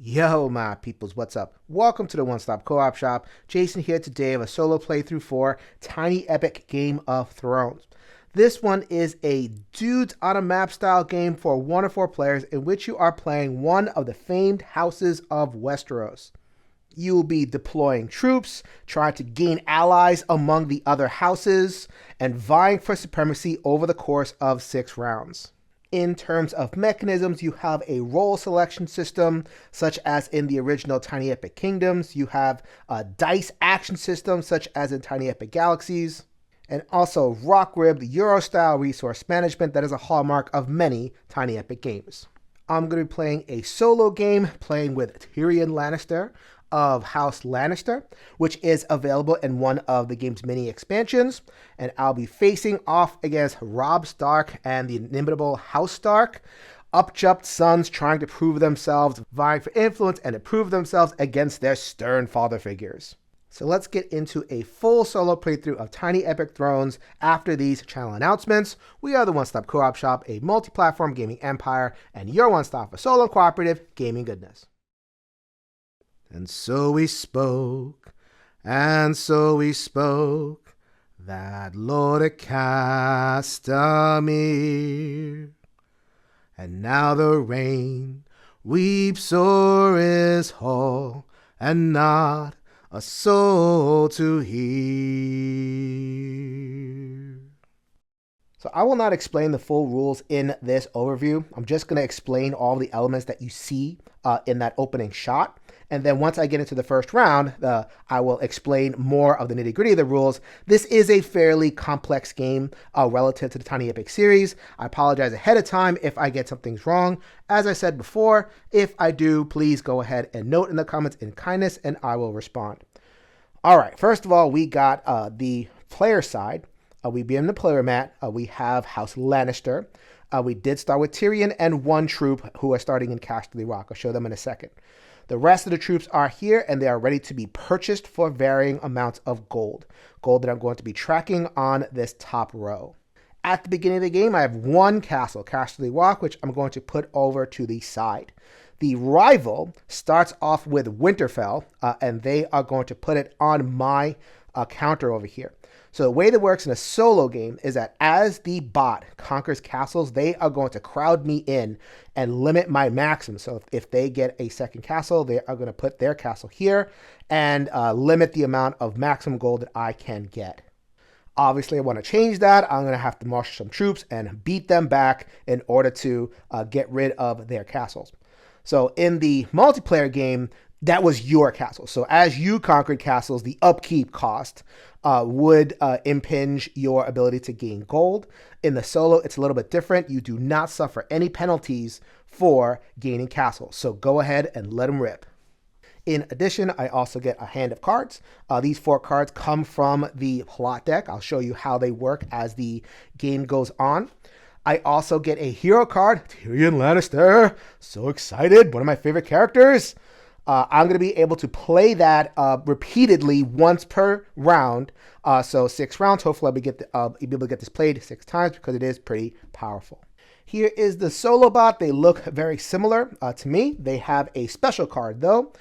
Yo, my peoples, what's up? Welcome to the One Stop Co-op Shop. Jason here today of a solo playthrough for Tiny Epic Game of Thrones. This one is a dudes on a map style game for 1 or 4 players in which you are playing one of the famed houses of Westeros. You will be deploying troops, trying to gain allies among the other houses, and vying for supremacy over the course of 6 rounds. In terms of mechanisms, you have a role selection system, such as in the original Tiny Epic Kingdoms. You have a dice action system, such as in Tiny Epic Galaxies. And also rock-ribbed Euro-style resource management that is a hallmark of many Tiny Epic games. I'm going to be playing a solo game, playing with Tyrion Lannister of House Lannister, which is available in one of the game's mini expansions. And I'll be facing off against Robb Stark and the inimitable House Stark, upjumped sons trying to prove themselves, vying for influence and to prove themselves against their stern father figures. So let's get into a full solo playthrough of Tiny Epic Thrones after these channel announcements. We are the One Stop Co-op Shop, a multi-platform gaming empire, and your one stop for solo and cooperative gaming goodness. And so we spoke, that Lord of Castamere. And now the rain weeps o'er his hall, and not a soul to hear. So I will not explain the full rules in this overview. I'm just going to explain all the elements that you see in that opening shot. And then once I get into the first round, I will explain more of the nitty-gritty of the rules. This is a fairly complex game relative to the Tiny Epic series. I apologize ahead of time if I get some things wrong. As I said before, if I do, please go ahead and note in the comments in kindness, and I will respond. All right, first of all, we got the player side. We begin the player mat. We have House Lannister. We did start with Tyrion and 1 troop who are starting in Casterly Rock. I'll show them in a second. The rest of the troops are here, and they are ready to be purchased for varying amounts of gold. Gold that I'm going to be tracking on this top row. At the beginning of the game, I have 1 castle, Casterly Rock, which I'm going to put over to the side. The rival starts off with Winterfell, and they are going to put it on my counter over here. So the way that works in a solo game is that as the bot conquers castles, they are going to crowd me in and limit my maximum. So if they get a second castle, they are going to put their castle here and limit the amount of maximum gold that I can get. Obviously, I want to change that. I'm going to have to marshal some troops and beat them back in order to get rid of their castles. So in the multiplayer game, that was your castle. So as you conquered castles, the upkeep cost would impinge your ability to gain gold. In the solo, it's a little bit different. You do not suffer any penalties for gaining castles. So go ahead and let them rip. In addition, I also get a hand of cards. These 4 cards come from the plot deck. I'll show you how they work as the game goes on. I also get a hero card, Tyrion Lannister. So excited, one of my favorite characters. I'm going to be able to play that repeatedly once per round. So 6 rounds. Hopefully I'll be able to get this played 6 times because it is pretty powerful. Here is the solo bot. They look very similar to me. They have a special card though.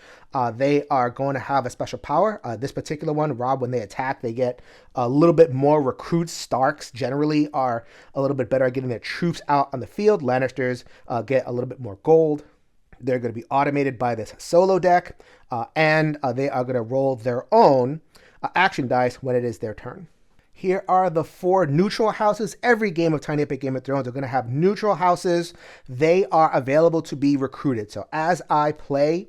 They are going to have a special power. This particular one, Robb, when they attack, they get a little bit more recruits. Starks generally are a little bit better at getting their troops out on the field. Lannisters get a little bit more gold. They're going to be automated by this solo deck, and they are going to roll their own action dice when it is their turn. Here are the 4 neutral houses. Every game of Tiny Epic Game of Thrones are going to have neutral houses. They are available to be recruited. So as I play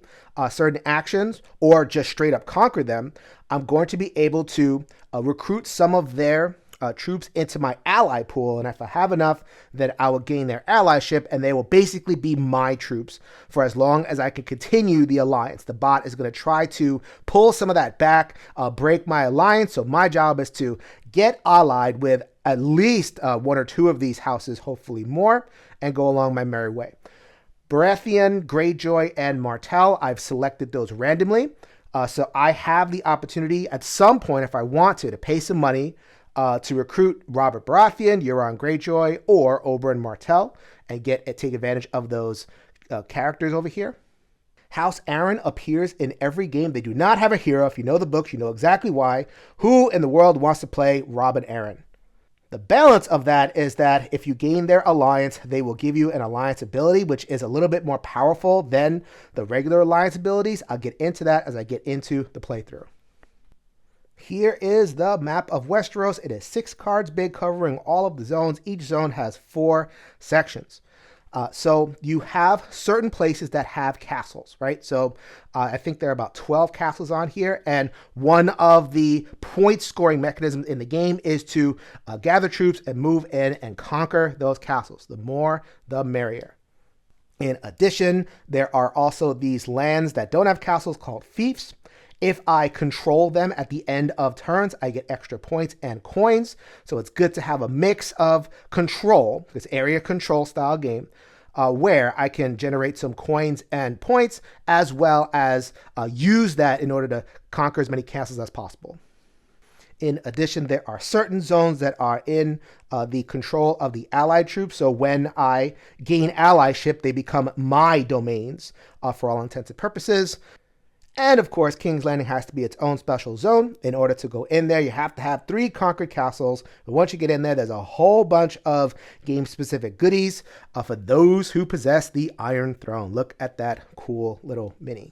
certain actions or just straight up conquer them, I'm going to be able to recruit some of their troops into my ally pool, and if I have enough, then I will gain their allyship, and they will basically be my troops for as long as I can continue the alliance. The bot is going to try to pull some of that back, break my alliance, so my job is to get allied with at least one or two of these houses, hopefully more, and go along my merry way. Baratheon, Greyjoy, and Martell, I've selected those randomly. So I have the opportunity at some point, if I want to pay some money to recruit Robert Baratheon, Euron Greyjoy, or Oberyn Martell, and take advantage of those characters over here. House Aaron appears in every game. They do not have a hero. If you know the books, you know exactly why. Who in the world wants to play Robin Aaron? The balance of that is that if you gain their alliance, they will give you an alliance ability, which is a little bit more powerful than the regular alliance abilities. I'll get into that as I get into the playthrough. Here is the map of Westeros. It is 6 cards big, covering all of the zones. Each zone has 4 sections. So you have certain places that have castles, right? So I think there are about 12 castles on here. And one of the point scoring mechanisms in the game is to gather troops and move in and conquer those castles. The more, the merrier. In addition, there are also these lands that don't have castles called fiefs. If I control them at the end of turns, I get extra points and coins. So it's good to have a mix of control, this area control style game, where I can generate some coins and points, as well as use that in order to conquer as many castles as possible. In addition, there are certain zones that are in the control of the allied troops. So when I gain allyship, they become my domains for all intents and purposes. And of course, King's Landing has to be its own special zone. In order to go in there, you have to have 3 conquered castles. But once you get in there, there's a whole bunch of game-specific goodies for those who possess the Iron Throne. Look at that cool little mini.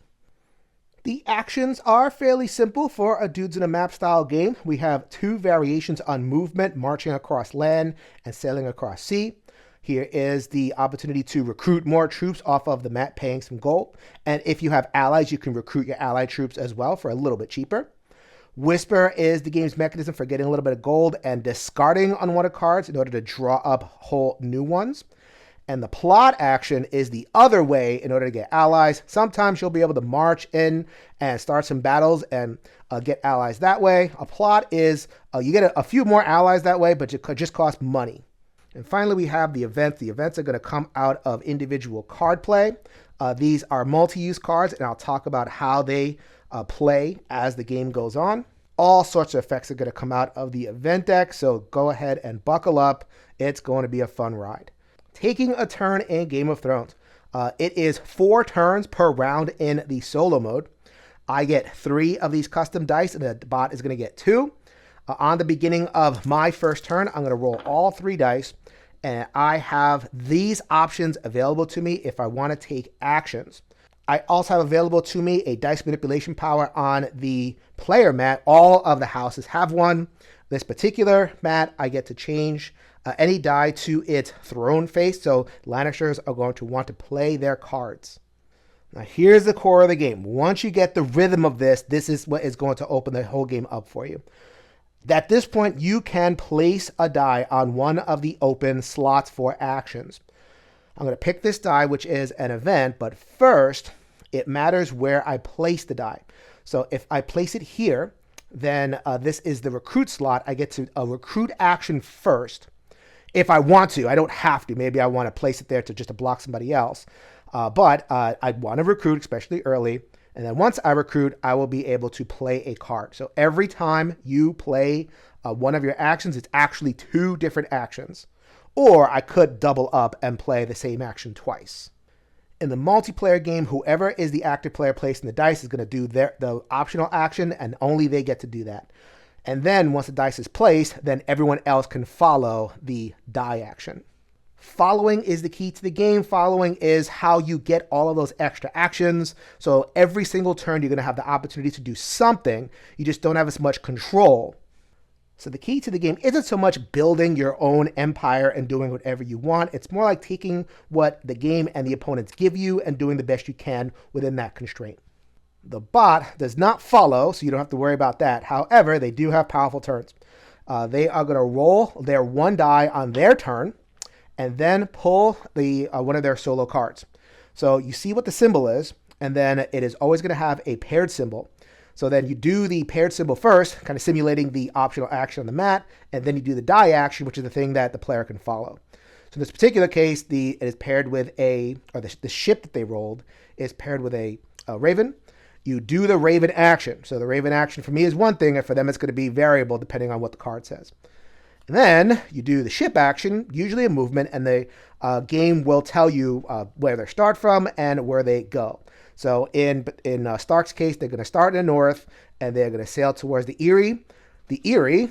The actions are fairly simple for a dudes in a map style game. We have 2 variations on movement, marching across land and sailing across sea. Here is the opportunity to recruit more troops off of the map, paying some gold. And if you have allies, you can recruit your allied troops as well for a little bit cheaper. Whisper is the game's mechanism for getting a little bit of gold and discarding unwanted cards in order to draw up whole new ones. And the plot action is the other way in order to get allies. Sometimes you'll be able to march in and start some battles and get allies that way. A plot is you get a few more allies that way, but it could just cost money. And finally, we have the events. The events are going to come out of individual card play. These are multi-use cards, and I'll talk about how they play as the game goes on. All sorts of effects are going to come out of the event deck, so go ahead and buckle up. It's going to be a fun ride. Taking a turn in Game of Thrones. It is 4 turns per round in the solo mode. I get 3 of these custom dice, and the bot is going to get 2. On the beginning of my first turn, I'm going to roll all 3 dice, and I have these options available to me if I want to take actions. I also have available to me a dice manipulation power on the player mat. All of the houses have one. This particular mat, I get to change any die to its throne face, so Lannisters are going to want to play their cards. Now here's the core of the game. Once you get the rhythm of this, this is what is going to open the whole game up for you. At this point, you can place a die on one of the open slots for actions. I'm going to pick this die, which is an event, but first, it matters where I place the die. So if I place it here, then this is the recruit slot. I get to recruit action first. If I want to, I don't have to. Maybe I want to place it there to block somebody else. But I'd want to recruit, especially early. And then once I recruit, I will be able to play a card. So every time you play one of your actions, it's actually 2 different actions. Or I could double up and play the same action twice. In the multiplayer game, whoever is the active player placing the dice is going to do the optional action, and only they get to do that. And then once the dice is placed, then everyone else can follow the die action. Following is the key to the game. Following is how you get all of those extra actions. So every single turn, you're going to have the opportunity to do something. You just don't have as much control. So the key to the game isn't so much building your own empire and doing whatever you want. It's more like taking what the game and the opponents give you and doing the best you can within that constraint. The bot does not follow, so you don't have to worry about that. However, they do have powerful turns. They are going to roll their one die on their turn and then pull the one of their solo cards. So you see what the symbol is, and then it is always going to have a paired symbol. So then you do the paired symbol first, kind of simulating the optional action on the mat, and then you do the die action, which is the thing that the player can follow. So in this particular case, it is paired with the ship that they rolled is paired with a raven. You do the raven action. So the raven action for me is one thing, and for them it's going to be variable depending on what the card says. And then you do the ship action, usually a movement, and the game will tell you where they start from and where they go. So in Stark's case, they're going to start in the north, and they're going to sail towards the Erie. The Erie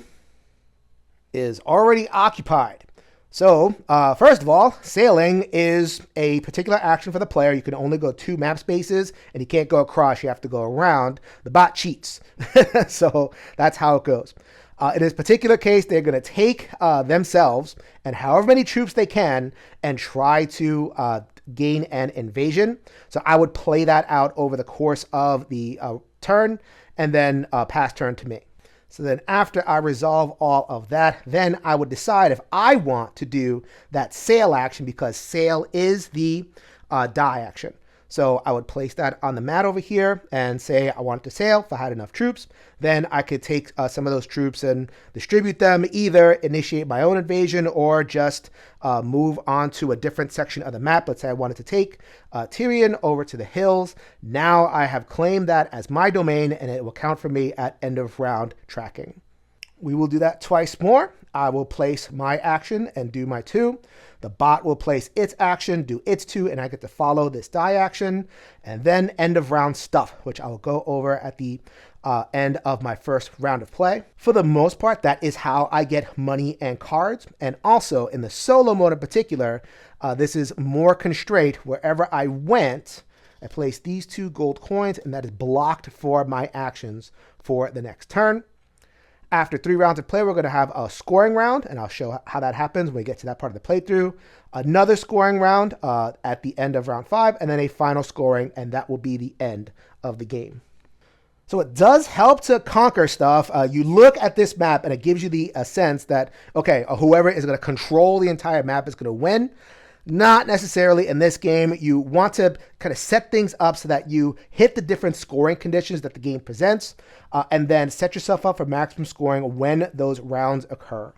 is already occupied. So first of all, sailing is a particular action for the player. You can only go 2 map spaces, and you can't go across. You have to go around. The bot cheats. So that's how it goes. In this particular case, they're going to take themselves and however many troops they can and try to gain an invasion. So I would play that out over the course of the turn and then pass turn to me. So then after I resolve all of that, then I would decide if I want to do that sail action, because sail is the die action. So I would place that on the mat over here and say I want to sail if I had enough troops. Then I could take some of those troops and distribute them, either initiate my own invasion or just move on to a different section of the map. Let's say I wanted to take Tyrion over to the hills. Now I have claimed that as my domain, and it will count for me at end of round tracking. We will do that twice more. I will place my action and do my 2. The bot will place its action, do its 2, and I get to follow this die action. And then end of round stuff, which I will go over at the end of my first round of play. For the most part, that is how I get money and cards. And also in the solo mode in particular, this is more constraint. Wherever I went, I place these 2 gold coins, and that is blocked for my actions for the next turn. After 3 rounds of play, we're going to have a scoring round, and I'll show how that happens when we get to that part of the playthrough. Another scoring round at the end of round 5, and then a final scoring, and that will be the end of the game. So it does help to conquer stuff. You look at this map, and it gives you the sense that, okay, whoever is going to control the entire map is going to win. Not necessarily in this game. You want to kind of set things up so that you hit the different scoring conditions that the game presents, and then set yourself up for maximum scoring when those rounds occur.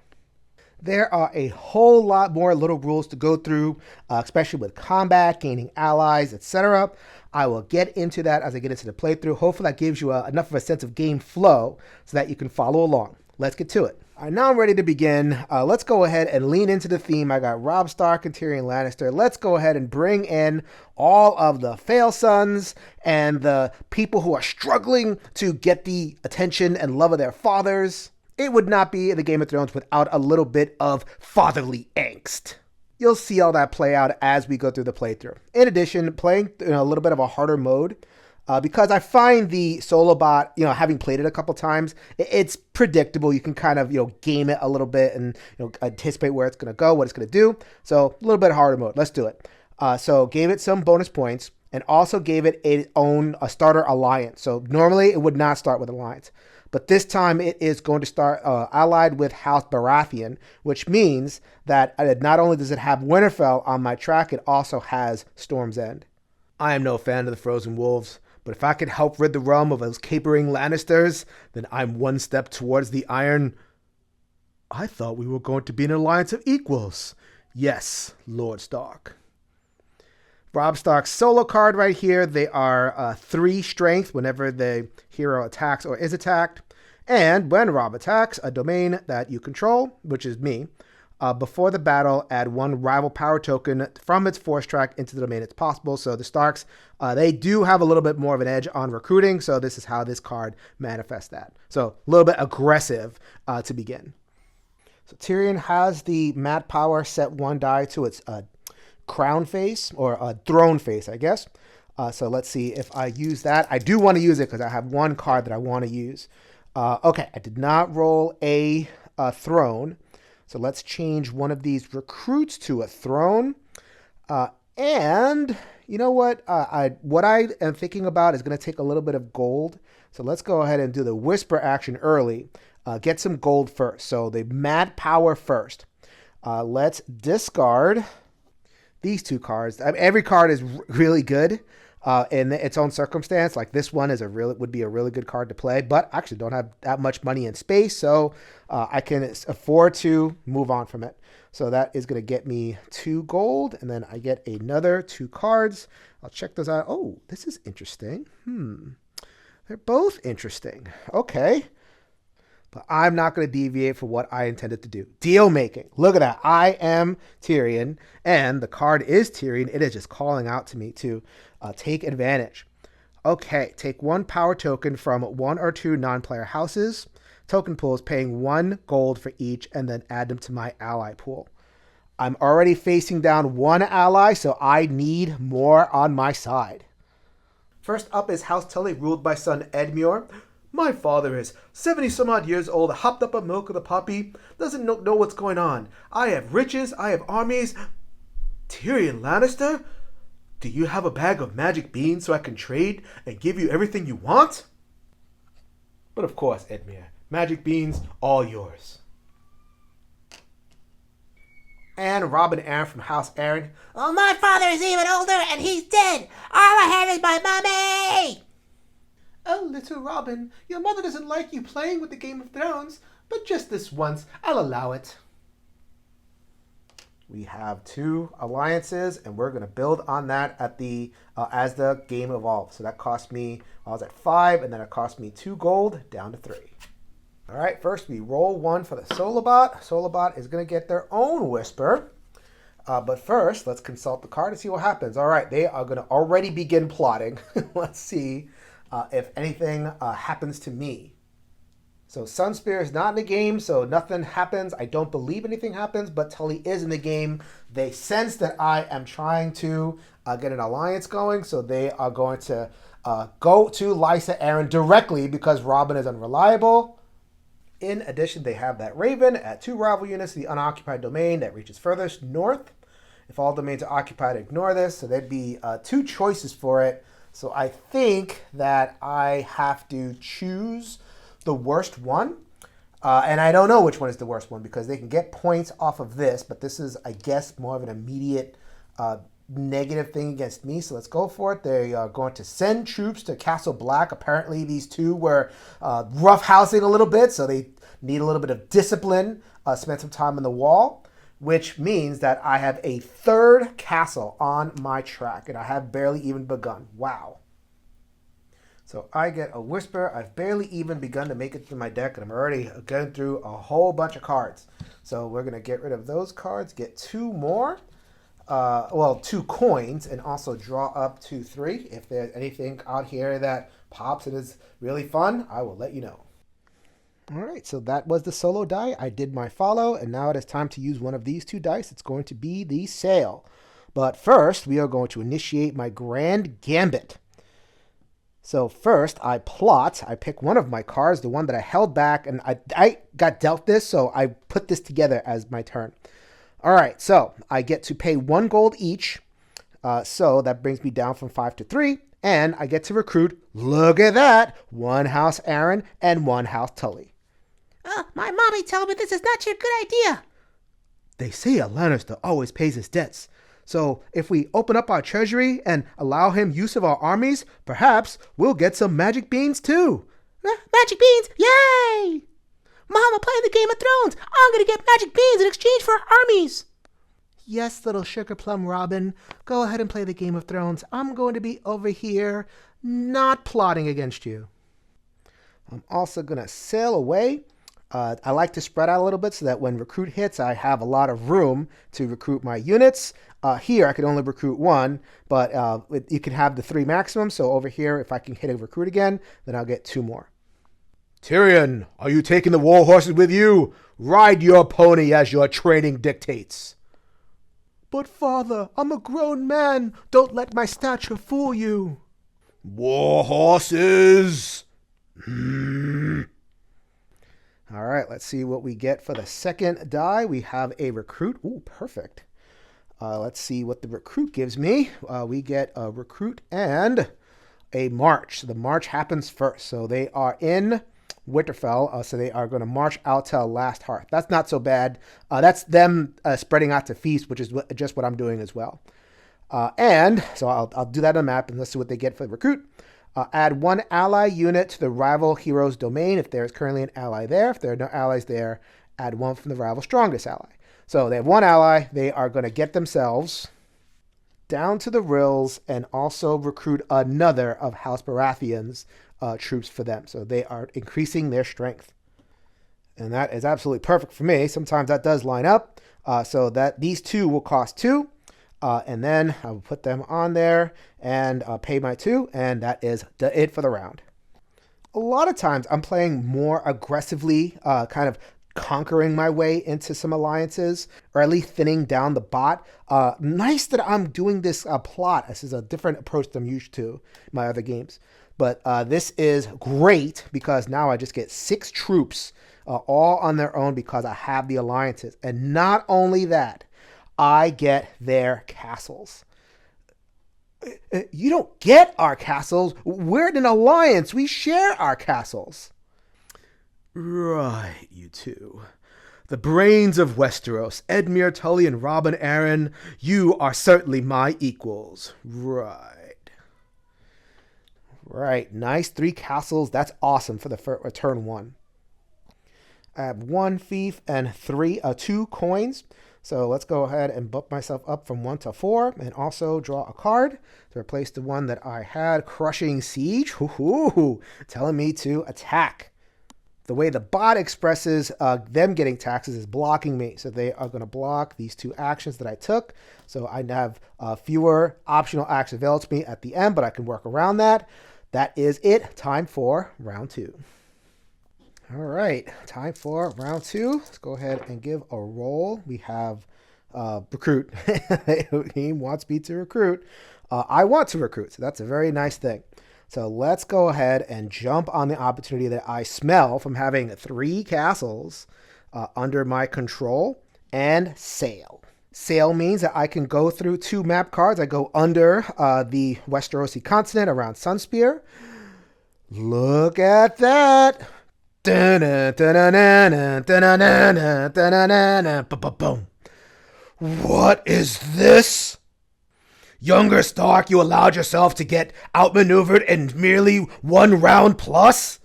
There are a whole lot more little rules to go through, especially with combat, gaining allies, etc. I will get into that as I get into the playthrough. Hopefully that gives you enough of a sense of game flow so that you can follow along. Let's get to it. All right, now I'm ready to begin. Let's go ahead and lean into the theme. I got Robb Stark and Tyrion Lannister. Let's go ahead and bring in all of the fail sons and the people who are struggling to get the attention and love of their fathers. It would not be the Game of Thrones without a little bit of fatherly angst. You'll see all that play out as we go through the playthrough. In addition, playing in a little bit of a harder mode, because I find the solo bot, having played it a couple times, it's predictable. You can kind of, game it a little bit and, anticipate where it's going to go, what it's going to do. So a little bit harder mode. Let's do it. So gave it some bonus points and also gave it its own starter alliance. So normally it would not start with alliance, but this time it is going to start allied with House Baratheon, which means that not only does it have Winterfell on my track, it also has Storm's End. I am no fan of the Frozen Wolves, but if I could help rid the realm of those capering Lannisters, then I'm one step towards the Iron. I thought we were going to be an alliance of equals. Yes, Lord Stark. Robb Stark's solo card right here. They are 3 strength whenever the hero attacks or is attacked. And when Robb attacks a domain that you control, which is me, before the battle, add 1 rival power token from its force track into the domain it's possible. So the Starks, they do have a little bit more of an edge on recruiting. So this is how this card manifests that. So a little bit aggressive to begin. So Tyrion has the mat power set 1 die to its crown face, or a throne face, I guess. So let's see if I use that. I do want to use it because I have 1 card that I want to use. Okay, I did not roll a throne. So let's change one of these recruits to a throne. And you know what? What I am thinking about is going to take a little bit of gold. So let's go ahead and do the whisper action early. get some gold first. So the mad power first. Let's discard these two cards. I mean, every card is really good in its own circumstance. Like this one is would be a really good card to play, but I actually don't have that much money in space, so I can afford to move on from it. So that is going to get me 2 gold, and then I get another 2 cards. I'll check those out. Oh, this is interesting. They're both interesting. Okay. But I'm not going to deviate from what I intended to do. Deal making. Look at that. I am Tyrion, and the card is Tyrion. It is just calling out to me to take advantage. Okay, take 1 power token from 1 or 2 non-player houses. Token pools paying 1 gold for each, and then add them to my ally pool. I'm already facing down 1 ally, so I need more on my side. First up is House Tully, ruled by son Edmure. My father is 70-some-odd years old, hopped up on milk of the puppy, doesn't know what's going on. I have riches, I have armies. Tyrion Lannister? Do you have a bag of magic beans so I can trade and give you everything you want? But of course, Edmure, magic beans, all yours. And Robin Arryn from House Arryn. Oh, my father is even older and he's dead. All I have is my mommy. Oh, little Robin, your mother doesn't like you playing with the Game of Thrones, but just this once, I'll allow it. We have 2 alliances, and we're going to build on that at the as the game evolves. So that cost me, I was at 5, and then it cost me 2 gold, down to 3. All right, first we roll 1 for the Solobot. Solobot is going to get their own Whisper. But first, let's consult the card and see what happens. All right, they are going to already begin plotting. Let's see if anything happens to me. So Sunspear is not in the game, so nothing happens. I don't believe anything happens, but Tully is in the game. They sense that I am trying to get an alliance going, so they are going to go to Lysa Arryn directly because Robin is unreliable. In addition, they have that Raven at 2 rival units, the unoccupied domain that reaches furthest north. If all domains are occupied, ignore this. So there'd be 2 choices for it. So I think that I have to choose the worst one. And I don't know which one is the worst one because they can get points off of this. But this is, I guess, more of an immediate negative thing against me. So let's go for it. They are going to send troops to Castle Black. Apparently these 2 were roughhousing a little bit. So they need a little bit of discipline. Spend some time on the wall. Which means that I have a 3rd castle on my track, and I have barely even begun. Wow. So I get a Whisper. I've barely even begun to make it through my deck, and I'm already going through a whole bunch of cards. So we're going to get rid of those cards, get 2 more. 2 coins, and also draw up 2, 3. If there's anything out here that pops and is really fun, I will let you know. All right, so that was the solo die. I did my follow, and now it is time to use one of these 2 dice. It's going to be the sail. But first, we are going to initiate my grand gambit. So first, I pick one of my cards, the one that I held back, and I got dealt this, so I put this together as my turn. All right, so I get to pay 1 gold each, so that brings me down from 5 to 3, and I get to recruit, look at that, 1 House Arryn and 1 House Tully. My mommy told me this is not your good idea. They say a Lannister always pays his debts. So if we open up our treasury and allow him use of our armies, perhaps we'll get some magic beans too. Magic beans? Yay! Mama playing the Game of Thrones. I'm going to get magic beans in exchange for armies. Yes, little sugar plum Robin. Go ahead and play the Game of Thrones. I'm going to be over here not plotting against you. I'm also going to sail away. I like to spread out a little bit so that when recruit hits, I have a lot of room to recruit my units. Here, I can only recruit 1, but you can have the 3 maximum. So over here, if I can hit a recruit again, then I'll get 2 more. Tyrion, are you taking the war horses with you? Ride your pony as your training dictates. But father, I'm a grown man. Don't let my stature fool you. War horses! All right, let's see what we get for the second die. We have a recruit. Ooh, perfect. Let's see what the recruit gives me. We get a recruit and a march. So the march happens first. So they are in Winterfell, so they are going to march out to Last Hearth. That's not so bad. That's them spreading out to Feast, which is just what I'm doing as well. And so I'll do that on the map, and let's see what they get for the recruit. Add one ally unit to the rival hero's domain if there is currently an ally there. If there are no allies there, add one from the rival strongest ally. So they have one ally. They are going to get themselves down to the Rills and also recruit another of House Baratheon's troops for them. So they are increasing their strength. And that is absolutely perfect for me. Sometimes that does line up. So that these two will cost 2. And then I will put them on there and pay my 2. And that is it for the round. A lot of times I'm playing more aggressively, kind of conquering my way into some alliances, or at least thinning down the bot. Nice that I'm doing this plot. This is a different approach than I'm used to in my other games. But this is great because now I just get 6 troops all on their own because I have the alliances. And not only that, I get their castles. You don't get our castles. We're in an alliance. We share our castles. Right, you two. The brains of Westeros, Edmure Tully and Robin Arryn, you are certainly my equals. Right. Right, nice 3 castles. That's awesome for the turn 1. I have 1 fief and 2 coins. So let's go ahead and bump myself up from 1 to 4 and also draw a card to replace the one that I had, Crushing Siege. Ooh, telling me to attack. The way the bot expresses them getting taxes is blocking me. So they are going to block these 2 actions that I took. So I have fewer optional actions available to me at the end, but I can work around that. That is it. Time for round 2. All right, time for round 2. Let's go ahead and give a roll. We have recruit. He wants me to recruit. I want to recruit, so that's a very nice thing. So let's go ahead and jump on the opportunity that I smell from having 3 castles under my control and sail. Sail means that I can go through 2 map cards. I go under the Westerosi continent around Sunspear. Look at that. What is this? Younger Stark, you allowed yourself to get outmaneuvered in merely 1 round plus?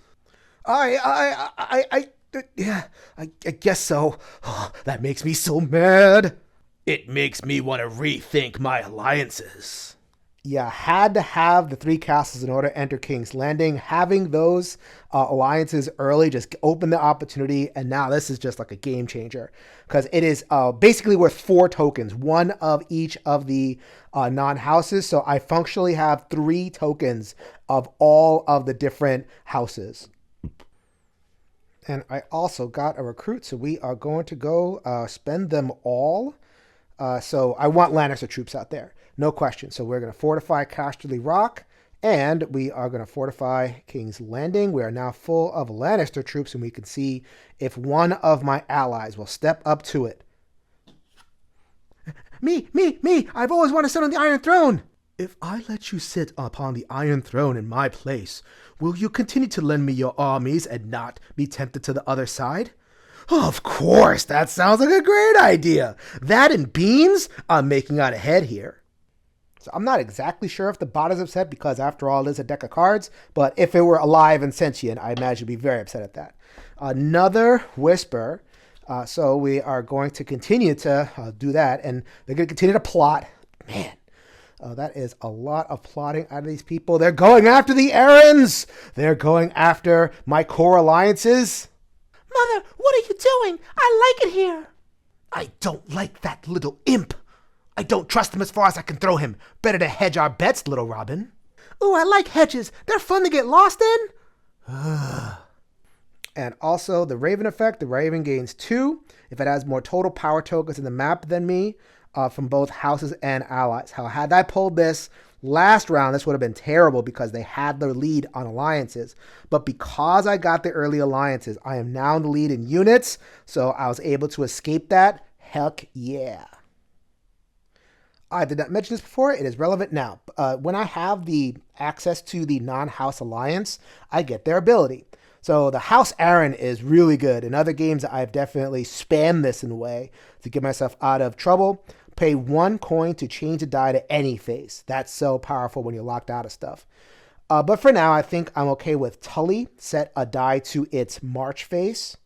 I guess so. Oh, that makes me so mad. It makes me want to rethink my alliances. Yeah, had to have the 3 castles in order to enter King's Landing. Having those alliances early just opened the opportunity, and now this is just like a game changer because it is basically worth 4 tokens, 1 of each of the non-houses. So I functionally have 3 tokens of all of the different houses. And I also got a recruit, so we are going to go spend them all. So I want Lannister troops out there. No question. So we're going to fortify Casterly Rock, and we are going to fortify King's Landing. We are now full of Lannister troops, and we can see if one of my allies will step up to it. Me! I've always wanted to sit on the Iron Throne. If I let you sit upon the Iron Throne in my place, will you continue to lend me your armies and not be tempted to the other side? Of course, that sounds like a great idea. That and beans? I'm making out ahead here. So I'm not exactly sure if the bot is upset because, after all, it is a deck of cards. But if it were alive and sentient, I imagine it'd be very upset at that. Another Whisper. So we are going to continue to do that. And they're going to continue to plot. Man, that is a lot of plotting out of these people. They're going after the errands. They're going after my core alliances. Mother, what are you doing? I like it here. I don't like that little imp. I don't trust him as far as I can throw him. Better to hedge our bets, little Robin. Ooh, I like hedges. They're fun to get lost in. And also the Raven effect. The Raven gains 2 if it has more total power tokens in the map than me from both houses and allies. How had I pulled this last round, this would have been terrible because they had the lead on alliances. But because I got the early alliances, I am now in the lead in units. So I was able to escape that. Heck yeah. I did not mention this before. It is relevant now. When I have the access to the non-house alliance, I get their ability. So the House Aaron is really good. In other games, I've definitely spammed this in a way to get myself out of trouble. Pay 1 coin to change a die to any face. That's so powerful when you're locked out of stuff. But for now, I think I'm okay with Tully. Set a die to its March face.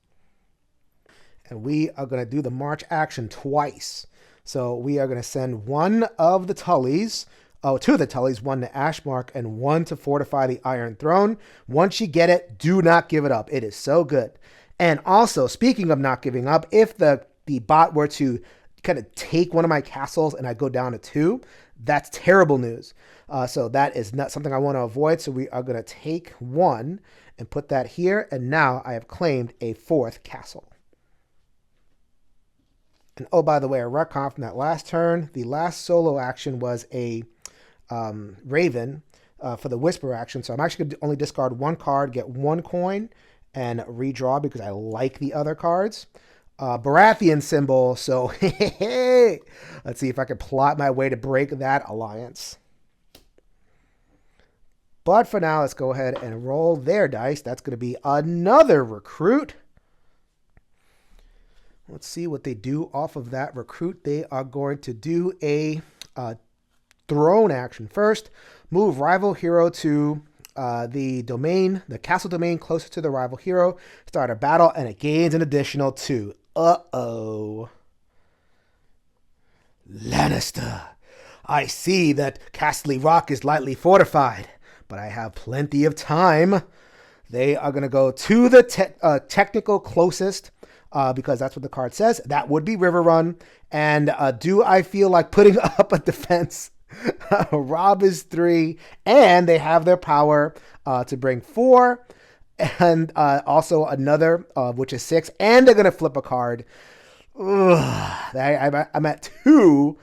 And we are going to do the March action twice. So we are going to send one of the Tullys, two of the Tullys, one to Ashmark and one to fortify the Iron Throne. Once you get it, do not give it up. It is so good. And also, speaking of not giving up, if the bot were to kind of take one of my castles and I go down to 2, that's terrible news. So that is not something I want to avoid. So we are going to take 1 and put that here. And now I have claimed a 4th castle. And oh, by the way, a retcon from that last turn. The last solo action was a Raven for the Whisper action. So I'm actually going to only discard 1 card, get 1 coin, and redraw because I like the other cards. Baratheon symbol. So let's see if I can plot my way to break that alliance. But for now, let's go ahead and roll their dice. That's going to be another recruit. Let's see what they do off of that recruit. They are going to do a throne action first. Move rival hero to the castle domain closer to the rival hero. Start a battle, and it gains an additional 2. Uh-oh. Lannister, I see that Castle Rock is lightly fortified, but I have plenty of time. They are going to go to the technical closest, because that's what the card says. That would be River Run. And do I feel like putting up a defense? Rob is 3, and they have their power to bring 4, and also another, which is 6, and they're going to flip a card. I'm at 2.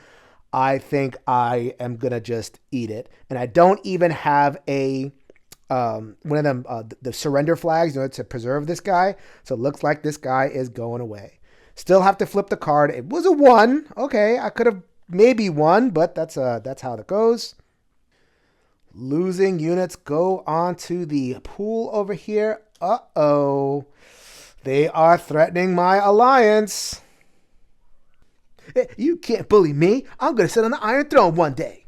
I think I am going to just eat it. And I don't even have a one of them, the surrender flags in order to preserve this guy. So it looks like this guy is going away. Still have to flip the card. It was a 1. Okay, I could have maybe won, but that's how it goes. Losing units go on to the pool over here. Uh-oh. They are threatening my alliance. Hey, you can't bully me. I'm going to sit on the Iron Throne one day.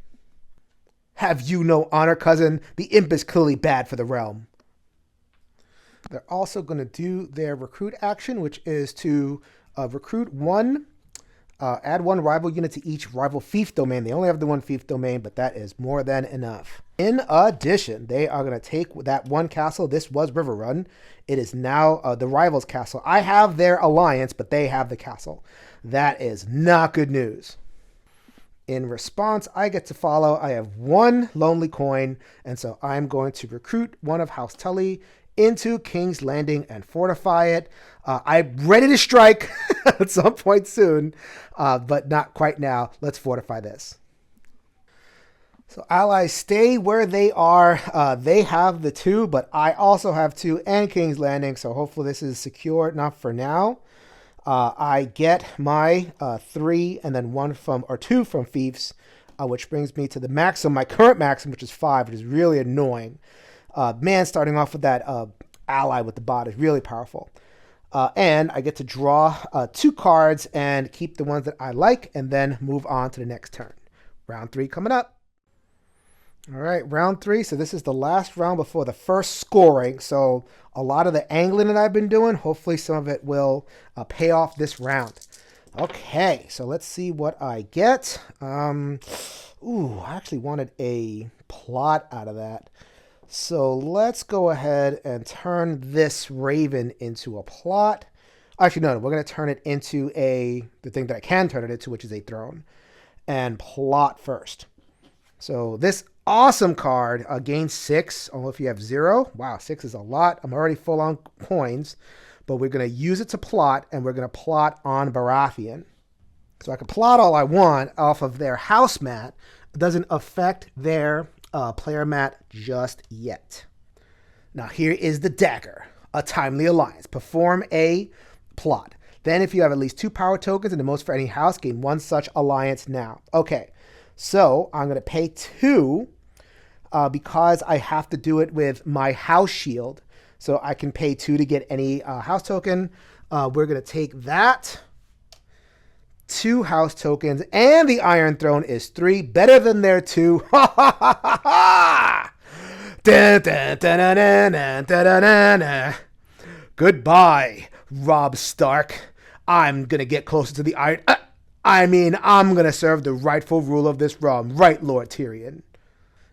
Have you no honor, cousin? The imp is clearly bad for the realm. They're also going to do their recruit action, which is to recruit 1, add 1 rival unit to each rival fief domain. They only have the 1 fief domain, but that is more than enough. In addition, they are going to take that 1 castle. This was River Run. It is now the rival's castle. I have their alliance, but they have the castle. That is not good news. In response, I get to follow. I have 1 lonely coin, and so I'm going to recruit 1 of House Tully into King's Landing and fortify it. I'm ready to strike at some point soon, but not quite now. Let's fortify this. So allies stay where they are. They have the 2, but I also have 2 and King's Landing, so hopefully this is secure enough for now. I get my 3 and then 2 from fiefs, which brings me to the maximum, my current maximum, which is 5, which is really annoying. Man, starting off with that ally with the bot is really powerful. And I get to draw 2 cards and keep the ones that I like and then move on to the next turn. Round 3 coming up. All right, round 3. So this is the last round before the first scoring. So a lot of the angling that I've been doing, hopefully some of it will pay off this round. Okay, so let's see what I get. I actually wanted a plot out of that. So let's go ahead and turn this Raven into a plot. Actually, no, we're going to turn it into the thing that I can turn it into, which is a throne. And plot first. So this awesome card gains 6, although if you have 0. Wow, 6 is a lot. I'm already full on coins, but we're going to use it to plot, and we're going to plot on Baratheon. So I can plot all I want off of their house mat. It doesn't affect their player mat just yet. Now here is the dagger, a timely alliance. Perform a plot. Then if you have at least 2 power tokens and the most for any house, gain 1 such alliance now. Okay, so I'm going to pay 2 because I have to do it with my house shield. so I can pay 2 to get any house token. We're going to take that. 2 house tokens, and the Iron Throne is 3. Better than their 2. Ha ha ha ha ha! Goodbye, Robb Stark. I'm gonna get closer to the Iron... I'm gonna serve the rightful rule of this realm. Right, Lord Tyrion?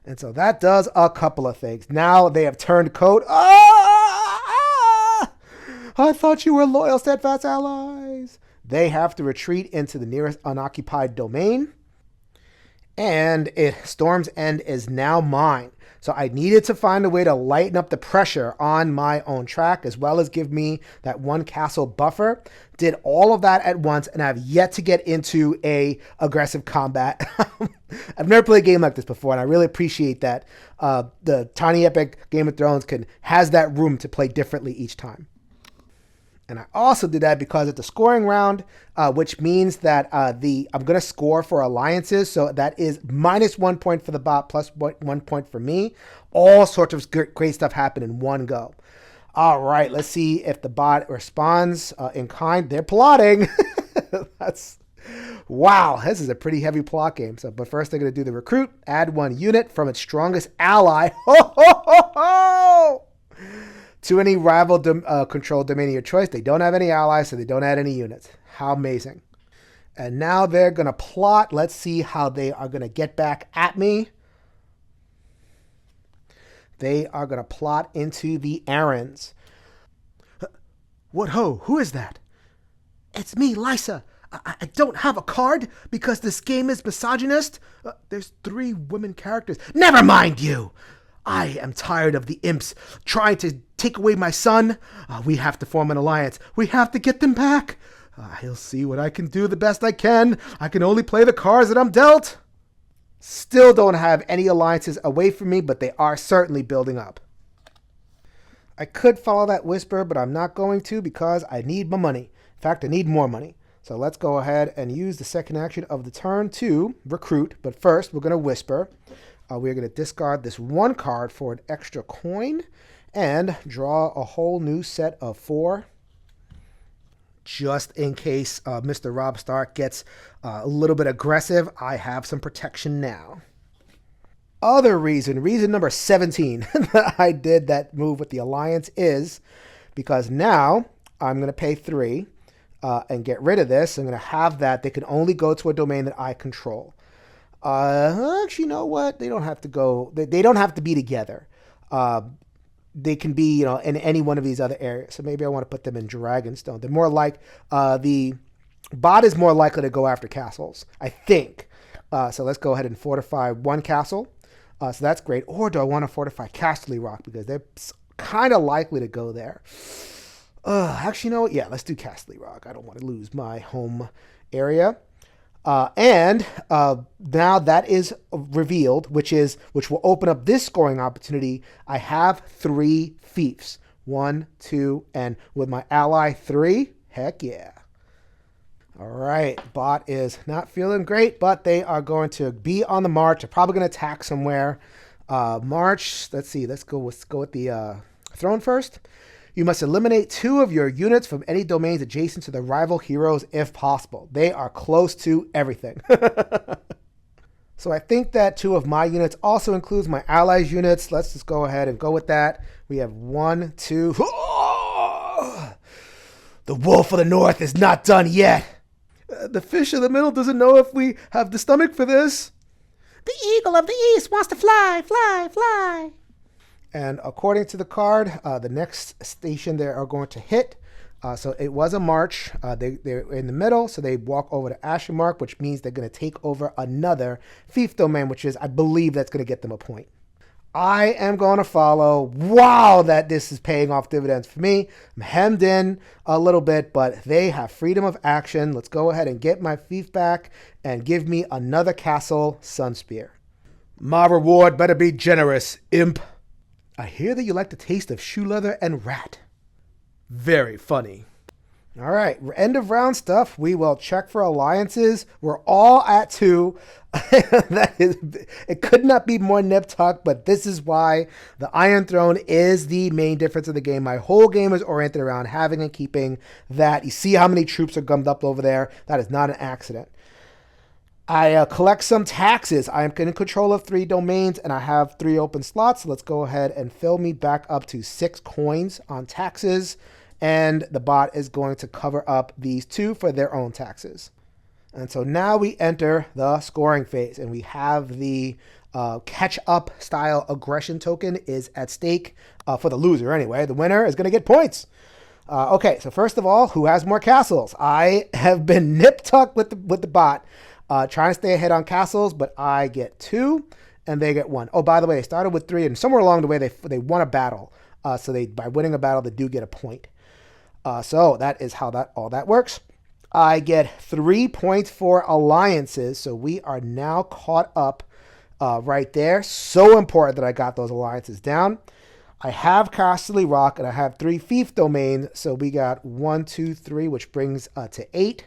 And so that does a couple of things. Now they have turned coat. I thought you were loyal, steadfast allies. They have to retreat into the nearest unoccupied domain. And Storm's End is now mine. So I needed to find a way to lighten up the pressure on my own track, as well as give me that 1 castle buffer. Did all of that at once, and I've yet to get into a aggressive combat. I've never played a game like this before, and I really appreciate that the Tiny Epic Game of Thrones has that room to play differently each time. And I also did that because it's a scoring round, which means that I'm going to score for alliances. So that is -1 point for the bot, plus 1 point for me. All sorts of great stuff happen in one go. All right, let's see if the bot responds in kind. They're plotting. Wow, this is a pretty heavy plot game. But first they're going to do the recruit, add 1 unit from its strongest ally. Ho, ho, ho, ho! To any rival controlled domain of your choice. They don't have any allies, so they don't add any units. How amazing. And now they're going to plot. Let's see how they are going to get back at me. They are going to plot into the errands. What ho? Who is that? It's me, Lysa. I don't have a card because this game is misogynist. There's 3 women characters. Never mind you. I am tired of the imps trying to take away my son. We have to form an alliance. We have to get them back. I'll see what I can do the best I can. I can only play the cards that I'm dealt. Still don't have any alliances away from me, but they are certainly building up. I could follow that whisper, but I'm not going to because I need my money. In fact, I need more money. So let's go ahead and use the second action of the turn to recruit. But first, we're going to whisper. We're going to discard this 1 card for an extra coin and draw a whole new set of 4. Just in case Mr. Robb Stark gets a little bit aggressive, I have some protection now. Reason number 17 that I did that move with the alliance is because now I'm going to pay 3 and get rid of this. I'm going to have that. They can only go to a domain that I control. Actually, you know what? They don't have to go. They don't have to be together. They can be, in any one of these other areas. So maybe I want to put them in Dragonstone. They're more like the bot is more likely to go after castles, I think. So let's go ahead and fortify 1 castle. So that's great. Or do I want to fortify Casterly Rock because they're kind of likely to go there? Actually, you know what? Yeah, let's do Casterly Rock. I don't want to lose my home area. And now that is revealed, which will open up this scoring opportunity. I have 3 fiefs. 1, 2, and with my ally 3, heck yeah. All right, bot is not feeling great, but they are going to be on the march. They're probably going to attack somewhere. March, let's see, let's go with the throne first. You must eliminate 2 of your units from any domains adjacent to the rival heroes if possible. They are close to everything. So I think that 2 of my units also includes my allies' units. Let's just go ahead and go with that. We have 1, 2. The wolf of the north is not done yet. The fish in the middle doesn't know if we have the stomach for this. The eagle of the east wants to fly, fly, fly. And according to the card, the next station they are going to hit. So it was a march. They're in the middle, so they walk over to Ashenmark, which means they're going to take over another fief domain, which is, I believe, that's going to get them a point. I am going to follow. Wow, that this is paying off dividends for me. I'm hemmed in a little bit, but they have freedom of action. Let's go ahead and get my fief back and give me another castle, Sunspear. My reward better be generous, imp. I hear that you like the taste of shoe leather and rat. Very funny. All right, end of round stuff. We will check for alliances. We're all at 2. It could not be more nip tuck, but this is why the Iron Throne is the main difference of the game. My whole game is oriented around having and keeping that. You see how many troops are gummed up over there. That is not an accident. I collect some taxes. I am in control of 3 domains, and I have 3 open slots. So let's go ahead and fill me back up to 6 coins on taxes. And the bot is going to cover up these 2 for their own taxes. And so now we enter the scoring phase, and we have the catch-up style aggression token is at stake for the loser anyway. The winner is going to get points. Okay, so first of all, who has more castles? I have been nip-tucked with the bot, trying to stay ahead on castles, but I get 2, and they get 1. Oh, by the way, they started with 3, and somewhere along the way, they won a battle. So by winning a battle, they do get a point. So that is how all that works. I get 3 points for alliances, so we are now caught up right there. So important that I got those alliances down. I have Casterly Rock, and I have 3 fief domains, so we got 1, 2, 3, which brings to 8.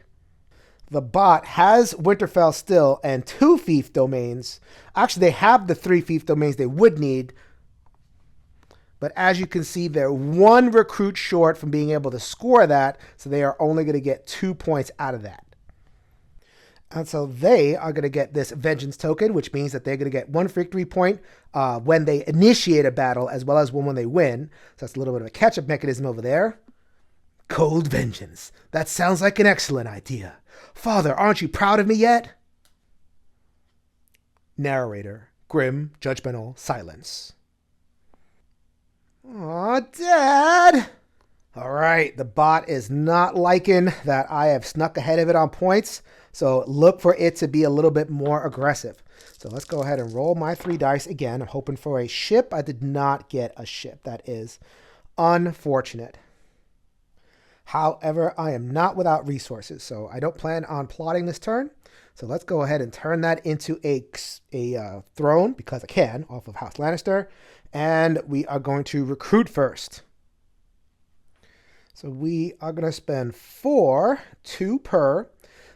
The bot has Winterfell still and 2 fief domains. Actually, they have the 3 fief domains they would need. But as you can see, they're 1 recruit short from being able to score that, so they are only going to get 2 points out of that. And so they are going to get this Vengeance token, which means that they're going to get 1 victory point when they initiate a battle, as well as one when they win. So that's a little bit of a catch-up mechanism over there. Cold Vengeance. That sounds like an excellent idea. Father, aren't you proud of me yet? Narrator. Grim, judgmental silence. Aw, Dad! All right, the bot is not liking that I have snuck ahead of it on points, so look for it to be a little bit more aggressive. So let's go ahead and roll my 3 dice again. I'm hoping for a ship. I did not get a ship. That is unfortunate. However, I am not without resources, so I don't plan on plotting this turn. So let's go ahead and turn that into a throne, because I can, off of House Lannister. And we are going to recruit first. So we are going to spend 4, 2 per,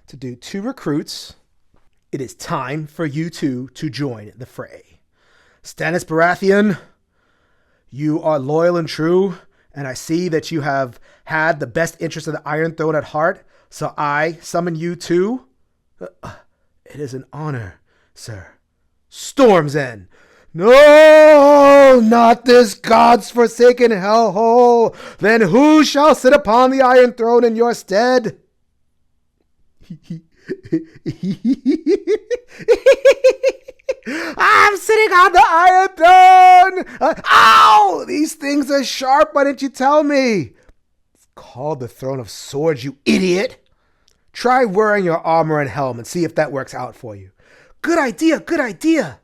to do 2 recruits. It is time for you 2 to join the fray. Stannis Baratheon, you are loyal and true, and I see that you have had the best interest of the Iron Throne at heart, so I summon you to... it is an honor, sir. Storm's End. No, not this God's forsaken hellhole. Then who shall sit upon the Iron Throne in your stead? I'm sitting on the Iron Throne. Ow! These things are sharp. Why didn't you tell me? It's called the Throne of Swords, you idiot. Try wearing your armor and helm and see if that works out for you. Good idea, good idea.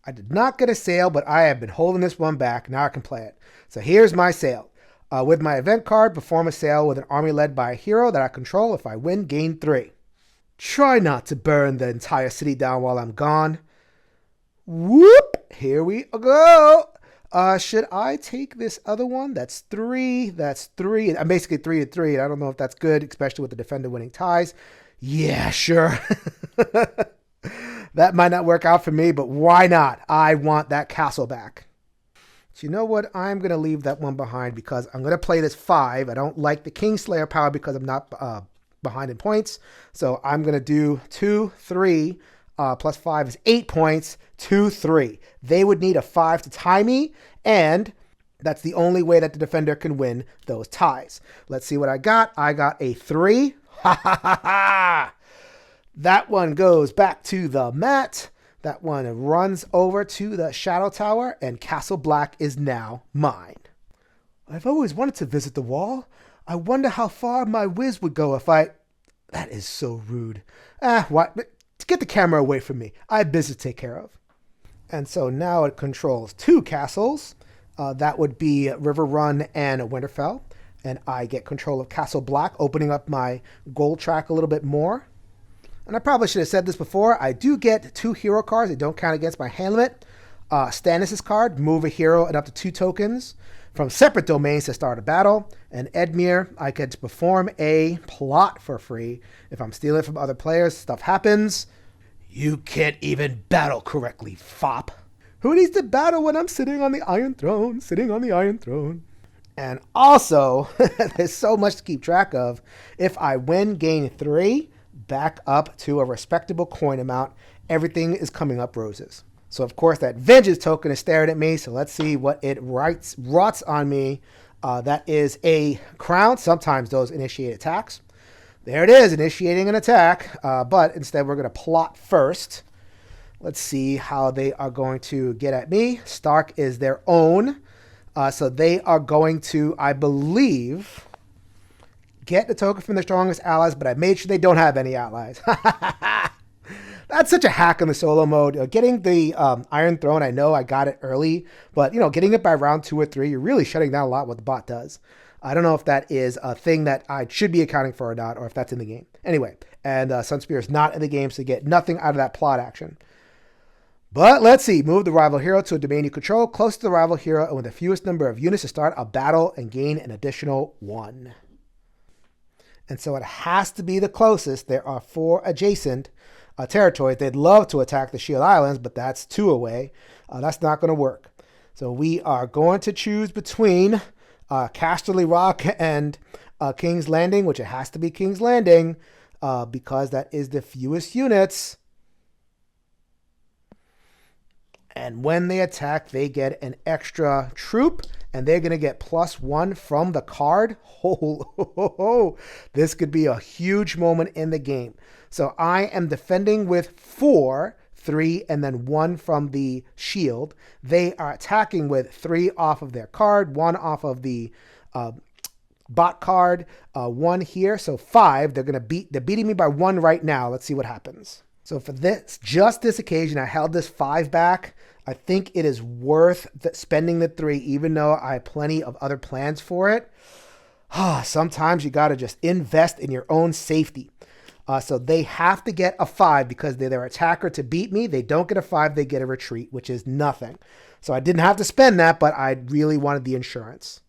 I did not get a sail, but I have been holding this one back. Now I can play it. So here's my sail. With my event card, perform a sail with an army led by a hero that I control. If I win, gain 3. Try not to burn the entire city down while I'm gone. Whoop! Here we go. Should I take this other one? That's 3. That's 3. I'm basically 3 to 3. I don't know if that's good, especially with the defender winning ties. Yeah, sure. That might not work out for me, but why not? I want that castle back. So you know what? I'm going to leave that one behind because I'm going to play this 5. I don't like the Kingslayer power because I'm not behind in points. So I'm going to do 2, 3, plus 5 is 8 points, 2, 3. They would need a 5 to tie me, and that's the only way that the defender can win those ties. Let's see what I got. I got a 3. Ha ha ha ha! That one goes back to the mat. That one runs over to the Shadow Tower, and Castle Black is now mine. I've always wanted to visit the wall. I wonder how far my whiz would go if I... That is so rude. What? Get the camera away from me. I have business to take care of. And so now it controls 2 castles. That would be River Run and Winterfell. And I get control of Castle Black, opening up my gold track a little bit more. And I probably should have said this before. I do get 2 hero cards. They don't count against my hand limit. Stannis' card, move a hero and up to 2 tokens from separate domains to start a battle. And Edmure, I could perform a plot for free. If I'm stealing from other players, stuff happens. You can't even battle correctly, fop. Who needs to battle when I'm sitting on the Iron Throne? Sitting on the Iron Throne. And also, there's so much to keep track of. If I win, gain 3, back up to a respectable coin amount, everything is coming up roses. So, of course, that vengeance token is staring at me. So let's see what it rots on me. That is a crown. Sometimes those initiate attacks. There it is, initiating an attack. But instead, we're going to plot first. Let's see how they are going to get at me. Stark is their own. So they are going to, I believe, get the token from their strongest allies. But I made sure they don't have any allies. That's such a hack in the solo mode. Getting the Iron Throne, I know I got it early, but getting it by round 2 or 3, you're really shutting down a lot what the bot does. I don't know if that is a thing that I should be accounting for or not, or if that's in the game. Anyway, and Sunspear is not in the game, so you get nothing out of that plot action. But let's see. Move the rival hero to a domain you control, close to the rival hero, and with the fewest number of units to start a battle and gain an additional 1. And so it has to be the closest. There are 4 adjacent territories. They'd love to attack the Shield Islands, but that's 2 away. That's not going to work. So we are going to choose between Casterly Rock and King's Landing, which it has to be King's Landing because that is the fewest units. And when they attack, they get an extra troop, and they're going to get +1 from the card. This could be a huge moment in the game. So I am defending with 4, 3, and then 1 from the shield. They are attacking with 3 off of their card, 1 off of the bot card, 1 here. So 5. They're beating me by 1 right now. Let's see what happens. So for just this occasion, I held this 5 back. I think it is worth spending the 3, even though I have plenty of other plans for it. Sometimes you got to just invest in your own safety. So they have to get a 5 because they're their attacker to beat me. They don't get a 5, they get a retreat, which is nothing. So I didn't have to spend that, but I really wanted the insurance.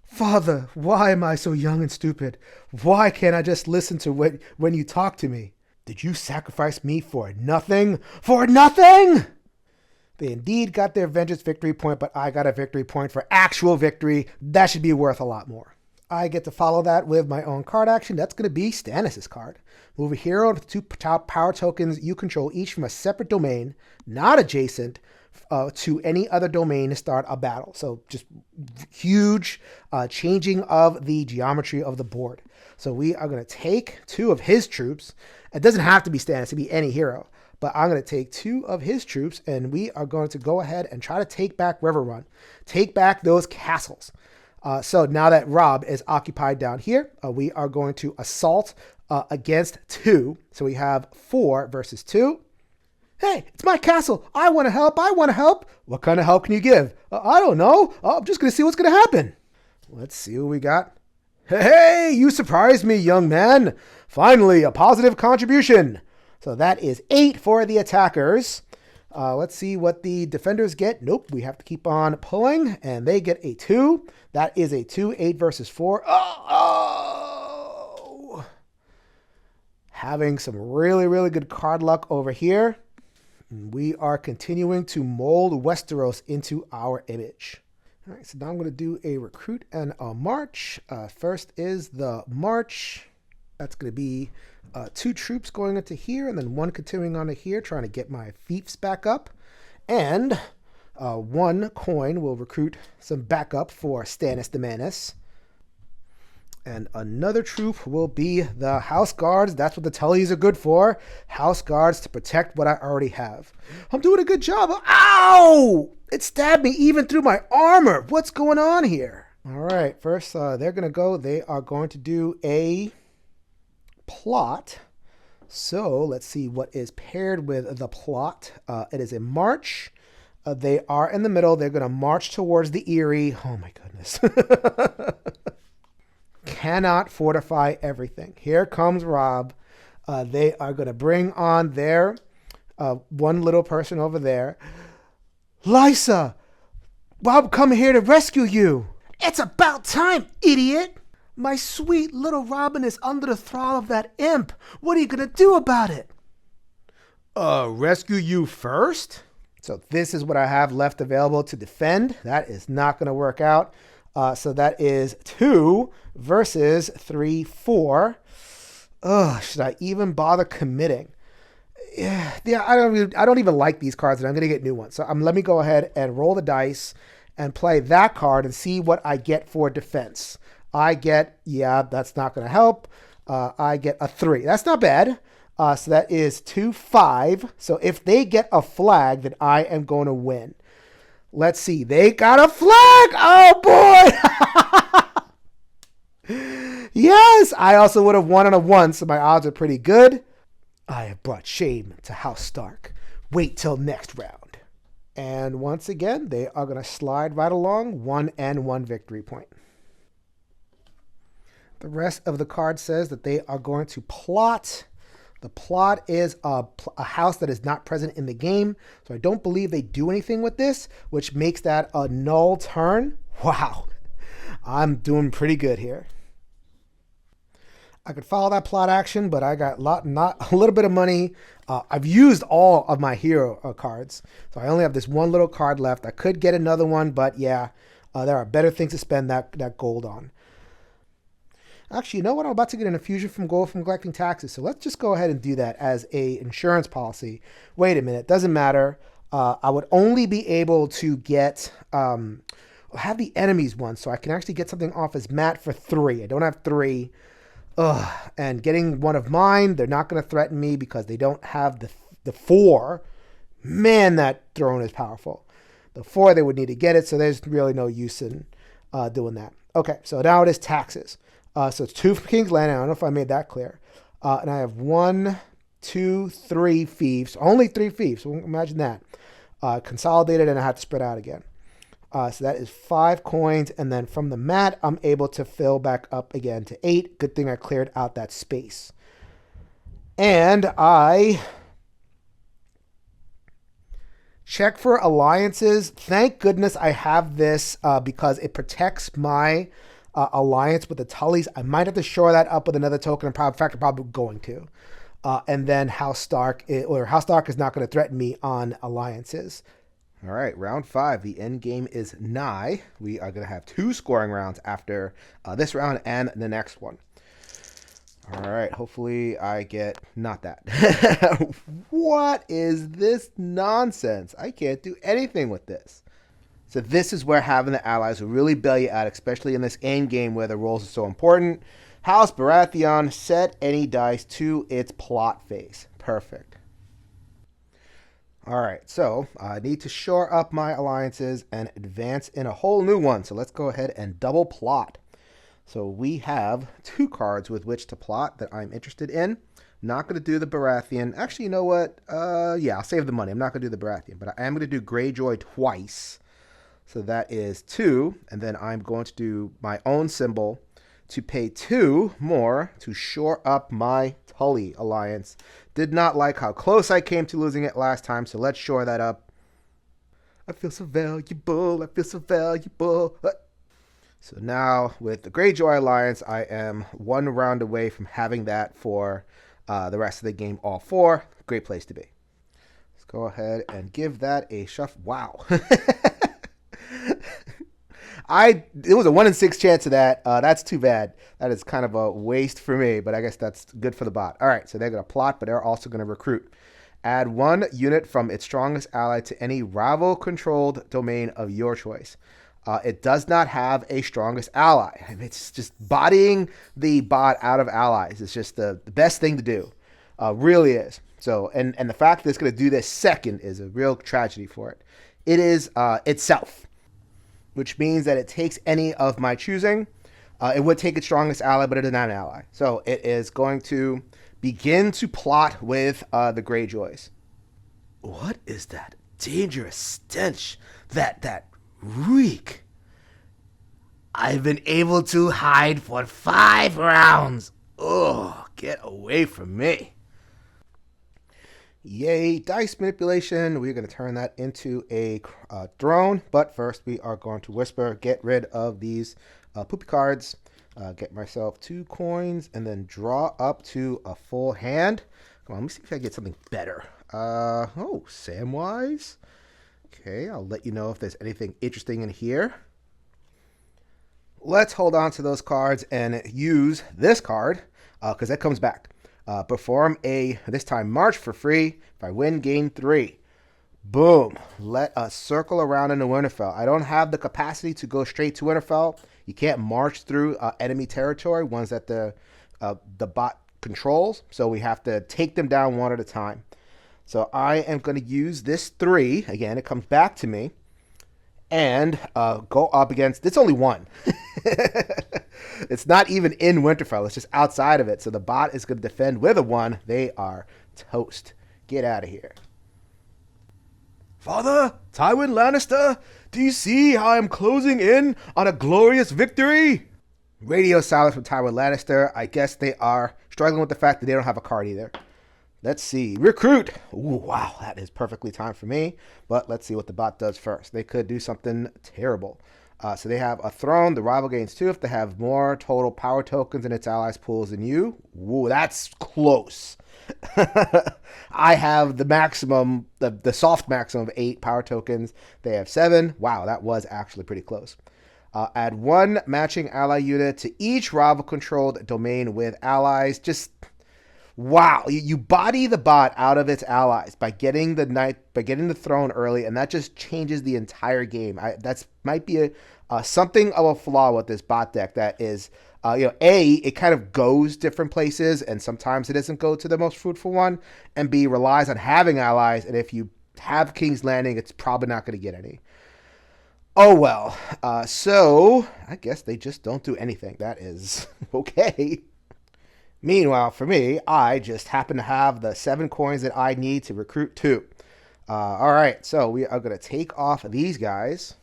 Father, why am I so young and stupid? Why can't I just listen to when you talk to me? Did you sacrifice me for nothing? For nothing? They indeed got their vengeance victory point, but I got a victory point for actual victory. That should be worth a lot more. I get to follow that with my own card action. That's going to be Stannis' card. Move a hero to 2 power tokens you control, each from a separate domain, not adjacent to any other domain to start a battle. So just huge changing of the geometry of the board. So we are going to take 2 of his troops. It doesn't have to be Stannis, it could be any hero. But I'm going to take 2 of his troops, and we are going to go ahead and try to take back River Run. Take back those castles. So now that Rob is occupied down here, we are going to assault against 2. So we have 4 versus 2. Hey, it's my castle. I want to help. I want to help. What kind of help can you give? I don't know. I'm just going to see what's going to happen. Let's see what we got. Hey, you surprised me, young man. Finally, a positive contribution. So that is 8 for the attackers. Let's see what the defenders get. Nope, we have to keep on pulling, and they get a 2. That is a 2, 8 versus 4. Oh! Having some really, really good card luck over here. We are continuing to mold Westeros into our image. All right, so now I'm going to do a recruit and a march. First is the march. That's going to be 2 troops going into here, and then 1 continuing on to here, trying to get my fiefs back up. And 1 coin will recruit some backup for Stannis the Manus. And another troop will be the House Guards. That's what the Tullys are good for. House Guards to protect what I already have. I'm doing a good job. Ow! It stabbed me even through my armor. What's going on here? All right, first they're going to go. They are going to do a plot. So let's see what is paired with the plot. It is a march. They are in the middle. They're going to march towards the Eyrie. Oh my goodness. Cannot fortify everything. Here comes Rob. They are going to bring on their one little person over there. Lysa, Bob come here to rescue you. It's about time, idiot. My sweet little Robin is under the thrall of that imp. What are you going to do about it? Rescue you first? So this is what I have left available to defend. That is not going to work out. So that is 2 versus 3, 4. Should I even bother committing? Yeah, I don't even like these cards, and I'm going to get new ones. So let me go ahead and roll the dice and play that card and see what I get for defense. I get, that's not going to help. I get a 3. That's not bad. So that is 2, 5. So if they get a flag, then I am going to win. Let's see. They got a flag. Oh, boy. Yes. I also would have won on a 1, so my odds are pretty good. I have brought shame to House Stark. Wait till next round. And once again, they are going to slide right along. 1 and 1 victory point. The rest of the card says that they are going to plot. The plot is a house that is not present in the game. So I don't believe they do anything with this, which makes that a null turn. Wow. I'm doing pretty good here. I could follow that plot action, but I got not a little bit of money. I've used all of my hero cards. So I only have this one little card left. I could get another one, but there are better things to spend that gold on. Actually, you know what? I'm about to get an infusion from gold from collecting taxes. So let's just go ahead and do that as a insurance policy. Wait a minute. Doesn't matter. I would only be able to get, have the enemies one. So I can actually get something off as Matt for 3. I don't have 3. And getting one of mine, they're not going to threaten me because they don't have the 4. Man, that throne is powerful. The 4, they would need to get it. So there's really no use in doing that. Okay, so now it is taxes. So it's 2 for King's Landing. I don't know if I made that clear. And I have 1, 2, 3 fiefs. Only 3 fiefs. So imagine that. Consolidated, and I have to spread out again. So that is 5 coins. And then from the mat, I'm able to fill back up again to 8. Good thing I cleared out that space. And I check for alliances. Thank goodness I have this because it protects my alliance with the Tullys. I might have to shore that up with another token. In fact, I'm probably going to. And then House Stark is not going to threaten me on alliances. All right, round 5. The end game is nigh. We are going to have 2 scoring rounds after this round and the next one. All right, hopefully I get not that. What is this nonsense? I can't do anything with this. So this is where having the allies will really bail you out, especially in this end game where the rolls are so important. House Baratheon, set any dice to its plot phase. Perfect. All right, so I need to shore up my alliances and advance in a whole new one. So let's go ahead and double plot. So we have 2 cards with which to plot that I'm interested in. Not going to do the Baratheon. Actually, you know what? I'll save the money. I'm not going to do the Baratheon, but I am going to do Greyjoy twice. So that is 2, and then I'm going to do my own symbol to pay 2 more to shore up my Tully alliance. Did not like how close I came to losing it last time, so let's shore that up. I feel so valuable, I feel so valuable. So now with the Greyjoy alliance, I am 1 round away from having that for the rest of the game, all 4. Great place to be. Let's go ahead and give that a shuffle. Wow. It was a 1 in 6 chance of that. That's too bad. That is kind of a waste for me, but I guess that's good for the bot. All right, so they're going to plot, but they're also going to recruit. Add 1 unit from its strongest ally to any rival-controlled domain of your choice. It does not have a strongest ally. I mean, it's just bodying the bot out of allies. It's just the best thing to do. Really is. So, and the fact that it's going to do this second is a real tragedy for it. It is itself, which means that it takes any of my choosing. It would take its strongest ally, but it is not an ally. So it is going to begin to plot with the Greyjoys. What is that dangerous stench? That reek? I've been able to hide for 5 rounds. Oh, get away from me. Yay, dice manipulation. We're going to turn that into a throne. But first, we are going to whisper, get rid of these poopy cards. Get myself 2 coins and then draw up to a full hand. Come on, let me see if I can get something better. Oh, Samwise. Okay, I'll let you know if there's anything interesting in here. Let's hold on to those cards and use this card because that comes back. Perform this time, march for free. If I win, gain 3. Boom. Let us circle around into Winterfell. I don't have the capacity to go straight to Winterfell. You can't march through enemy territory, ones that the bot controls. So we have to take them down one at a time. So I am going to use this 3. Again, it comes back to me. And go up against, it's only 1. It's not even in Winterfell. It's just outside of it. So the bot is going to defend with a 1. They are toast. Get out of here. Father, Tywin Lannister, do you see how I'm closing in on a glorious victory? Radio silence from Tywin Lannister. I guess they are struggling with the fact that they don't have a card either. Let's see. Recruit. Ooh, wow, that is perfectly timed for me. But let's see what the bot does first. They could do something terrible. So they have a throne. The rival gains 2 if they have more total power tokens in its allies' pools than you. Ooh, that's close. I have the maximum, the soft maximum of 8 power tokens. They have 7. Wow, that was actually pretty close. Add 1 matching ally unit to each rival-controlled domain with allies. Just... wow, you body the bot out of its allies by getting the throne early, and that just changes the entire game. That's might be something of a flaw with this bot deck. That is, it kind of goes different places, and sometimes it doesn't go to the most fruitful one. And B, relies on having allies, and if you have King's Landing, it's probably not going to get any. Oh well, so I guess they just don't do anything. That is okay. Meanwhile, for me, I just happen to have the 7 coins that I need to recruit 2. All right, so we are going to take off these guys.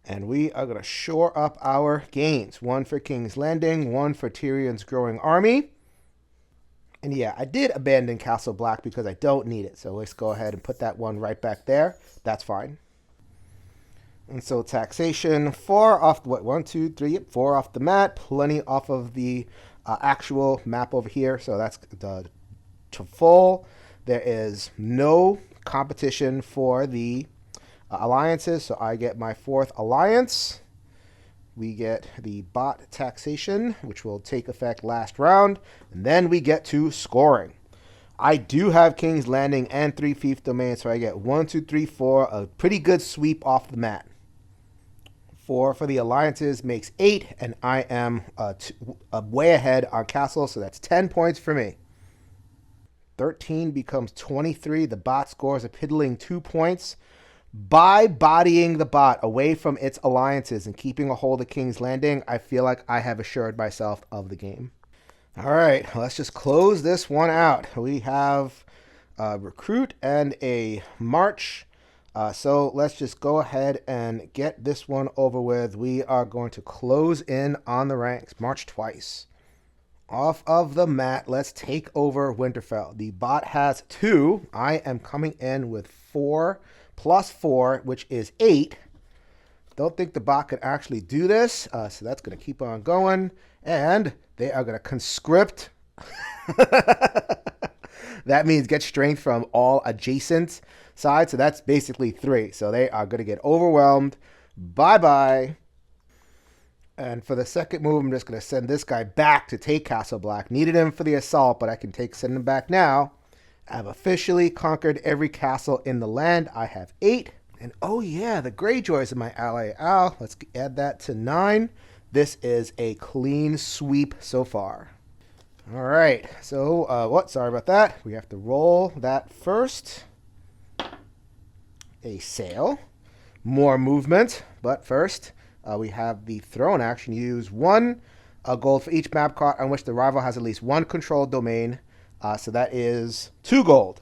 And we are going to shore up our gains. 1 for King's Landing, 1 for Tyrion's growing army. And yeah, I did abandon Castle Black because I don't need it. So let's go ahead and put that one right back there. That's fine. And so taxation, 4 off, 1, 2, 3, 4 off the mat. Plenty off of the... actual map over here, so that's to full. There is no competition for the alliances, so I get my 4th alliance. We get the bot taxation, which will take effect last round, and then we get to scoring. I do have King's Landing and 3 fief domains, so I get 1, 2, 3, 4, a pretty good sweep off the mat. 4 for the alliances makes 8, and I am way ahead on castle, so that's 10 points for me. 13 becomes 23. The bot scores a piddling 2 points. By bodying the bot away from its alliances and keeping a hold of King's Landing, I feel like I have assured myself of the game. All right, let's just close this one out. We have a recruit and a march. So let's just go ahead and get this one over with. We are going to close in on the ranks. March twice. Off of the mat, let's take over Winterfell. The bot has 2. I am coming in with 4 plus 4, which is 8. Don't think the bot could actually do this. So that's going to keep on going. And they are going to conscript. That means get strength from all adjacent sides. So that's basically 3. So they are going to get overwhelmed. Bye-bye. And for the second move, I'm just going to send this guy back to take Castle Black. Needed him for the assault, but I can send him back now. I've officially conquered every castle in the land. I have 8. And oh yeah, the Greyjoys are my ally. Let's add that to 9. This is a clean sweep so far. All right, so sorry about that. We have to roll that first. A sail. More movement, but first we have the throne action. Use 1 gold for each map card on which the rival has at least 1 controlled domain. So that is 2 gold.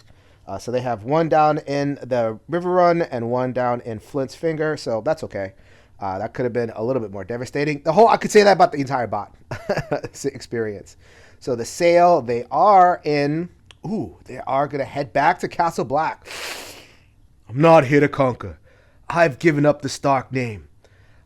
So they have 1 down in the River Run and 1 down in Flint's Finger. So that's okay. That could have been a little bit more devastating. I could say that about the entire bot experience. So the sail, they are in... Ooh, they are going to head back to Castle Black. I'm not here to conquer. I've given up the Stark name.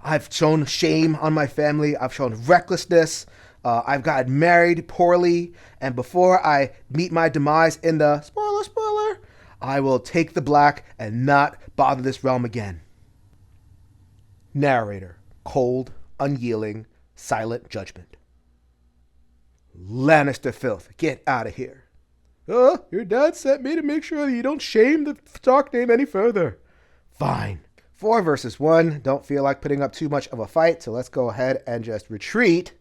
I've shown shame on my family. I've shown recklessness. I've gotten married poorly. And before I meet my demise in the spoiler, I will take the black and not bother this realm again. Narrator, cold, unyielding, silent judgment. Lannister filth, get out of here. Your dad sent me to make sure that you don't shame the Stark name any further. Fine. 4 versus 1. Don't feel like putting up too much of a fight, so let's go ahead and just retreat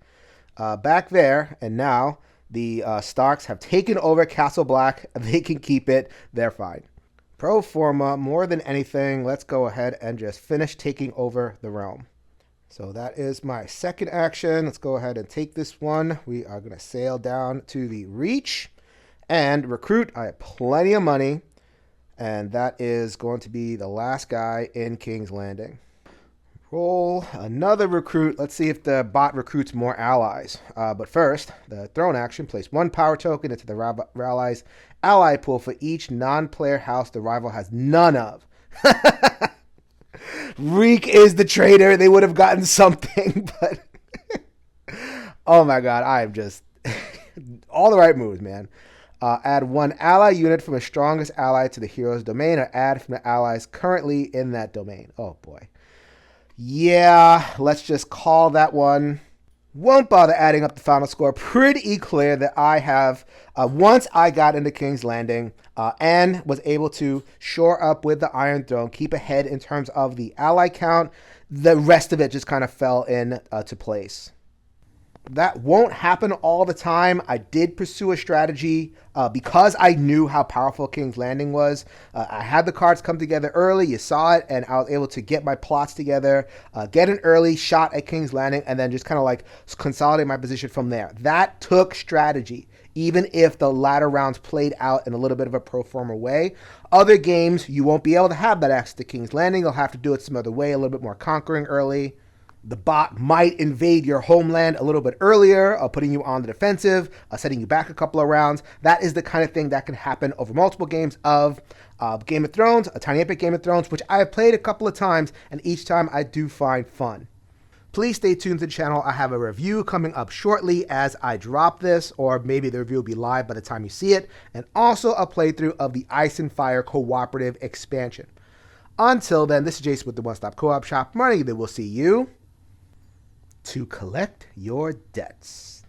back there. And now the Starks have taken over Castle Black. They can keep it. They're fine. Pro forma, more than anything, let's go ahead and just finish taking over the realm. So that is my second action. Let's go ahead and take this one. We are going to sail down to the Reach and recruit. I have plenty of money. And that is going to be the last guy in King's Landing. Roll another recruit. Let's see if the bot recruits more allies. But first, the throne action. Place 1 power token into the allies' ally pool for each non-player house the rival has none of. Reek is the traitor. They would have gotten something, but oh my god, I am just all the right moves, man. Add 1 ally unit from the strongest ally to the hero's domain, or add from the allies currently in that domain. Oh boy. Yeah, let's just call that one. Won't bother adding up the final score. Pretty clear that I have, once I got into King's Landing and was able to shore up with the Iron Throne, keep ahead in terms of the ally count, the rest of it just kind of fell in to place. That won't happen all the time. I did pursue a strategy because I knew how powerful King's Landing was. I had the cards come together early. You saw it, and I was able to get my plots together, get an early shot at King's Landing, and then just kind of like consolidate my position from there. That took strategy, even if the latter rounds played out in a little bit of a pro forma way. Other games, you won't be able to have that access to King's Landing. You'll have to do it some other way, a little bit more conquering early. The bot might invade your homeland a little bit earlier, putting you on the defensive, setting you back a couple of rounds. That is the kind of thing that can happen over multiple games of Game of Thrones, a Tiny Epic Game of Thrones, which I have played a couple of times, and each time I do find fun. Please stay tuned to the channel. I have a review coming up shortly as I drop this, or maybe the review will be live by the time you see it, and also a playthrough of the Ice and Fire Cooperative expansion. Until then, this is Jason with the One Stop Co-op Shop. Money that will see you to collect your debts.